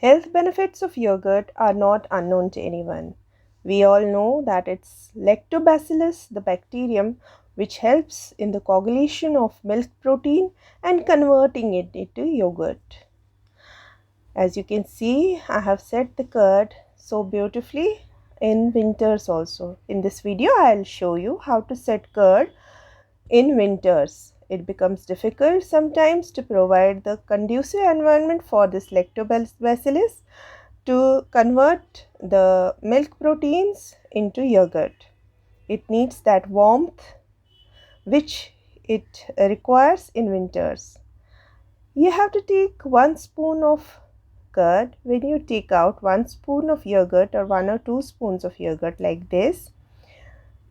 Health benefits of yogurt are not unknown to anyone. We all know that it's lactobacillus, the bacterium which helps in the coagulation of milk protein and converting it into yogurt. As you can see, I have set the curd so beautifully in winters also. In this video, I'll show you how to set curd in winters. It becomes difficult sometimes to provide the conducive environment for this lactobacillus to convert the milk proteins into yogurt. It needs that warmth which it requires in winters. You have to take 1 spoon of curd. When you take out 1 spoon of yogurt or 1 or 2 spoons of yogurt like this,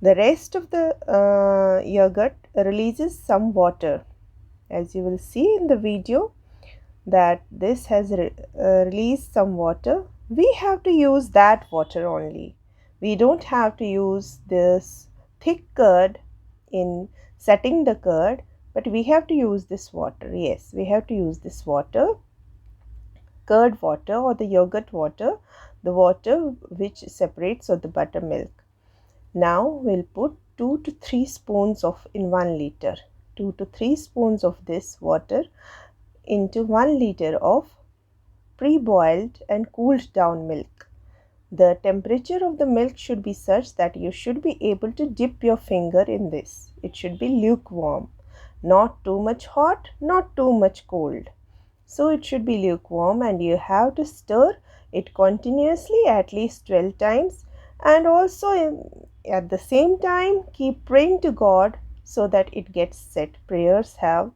the rest of the yogurt releases some water. As you will see in the video that this has released some water. We have to use that water only. We don't have to use this thick curd in setting the curd, but we have to use this water. Yes, we have to use this water, curd water or the yogurt water, the water which separates of the buttermilk. Now we'll put 2 to 3 spoons of in 1 liter. 2 to 3 spoons of this water into 1 liter of pre-boiled and cooled down milk. The temperature of the milk should be such that you should be able to dip your finger in this. It should be lukewarm, not too much hot, not too much cold. So it should be lukewarm and you have to stir it continuously at least 12 times, and also at the same time keep praying to God so that it gets set. Prayers have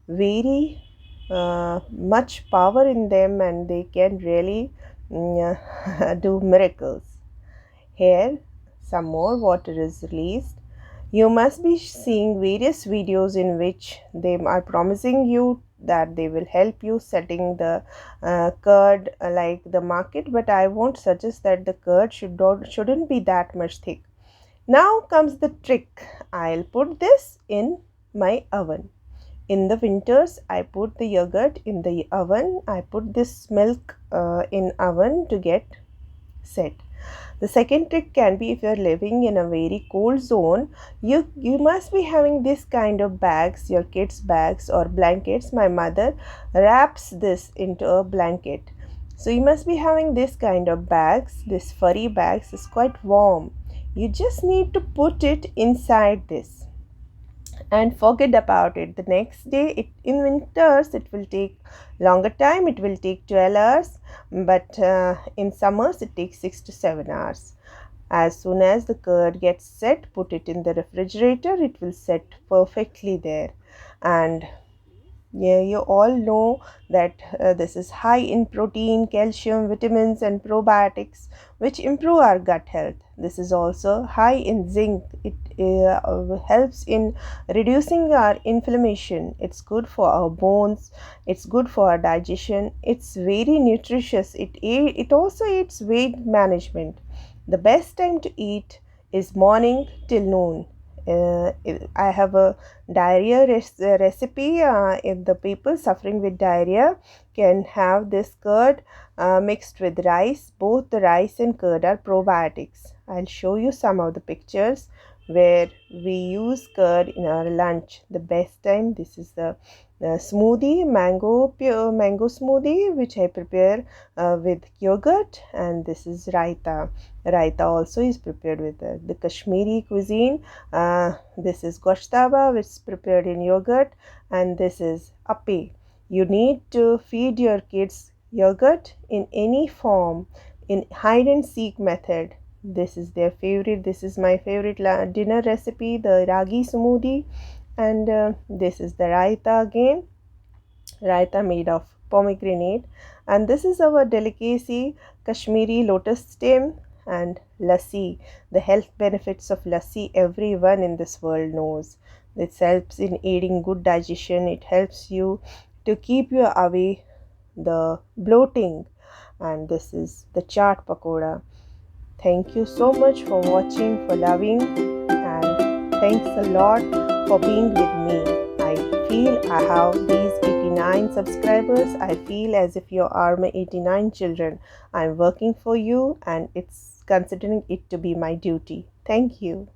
very much power in them and they can really do miracles. Here some more water is released. You must be seeing various videos in which they are promising you that they will help you setting the curd like the market, but I won't suggest that. The curd shouldn't be that much thick. Now comes the trick. I'll put this in my oven. In the winters, I put the yogurt in the oven. I put this milk in oven to get set. The second trick can be if you are living in a very cold zone, you must be having this kind of bags, your kids' bags or blankets. My mother wraps this into a blanket. So you must be having this kind of bags. This furry bags is quite warm. You just need to put it inside this and forget about it. The next day, in winters it will take longer time. It will take 12 hours, but in summers it takes 6 to 7 hours. As soon as the curd gets set, put it in the refrigerator. It will set perfectly there. And yeah, you all know that this is high in protein, calcium, vitamins and probiotics which improve our gut health. This is also high in zinc. It helps in reducing our inflammation. It's good for our bones. It's good for our digestion. It's very nutritious. It also aids weight management. The best time to eat is morning till noon. I have a diarrhea recipe. If the people suffering with diarrhea can have this curd mixed with rice. Both the rice and curd are probiotics. I'll show you some of the pictures where we use curd in our lunch. The best time, this is the smoothie, pure mango smoothie which I prepare with yogurt, and this is raita. Raita also is prepared with the Kashmiri cuisine. This is goshtaba which is prepared in yogurt, and this is appe. You need to feed your kids yogurt in any form, in hide and seek method. This is their favorite. This is my favorite dinner recipe, the Ragi smoothie, and this is the raita again. Raita made of pomegranate, and this is our delicacy, Kashmiri lotus stem and lassi. The health benefits of lassi everyone in this world knows. It helps in aiding good digestion. It helps you to keep you away the bloating, and this is the chaat pakoda. Thank you so much for watching, for loving, and thanks a lot for being with me. I feel I have these 89 89 subscribers, I feel as if you are my 89 children. I'm working for you and it's considering it to be my duty. Thank you.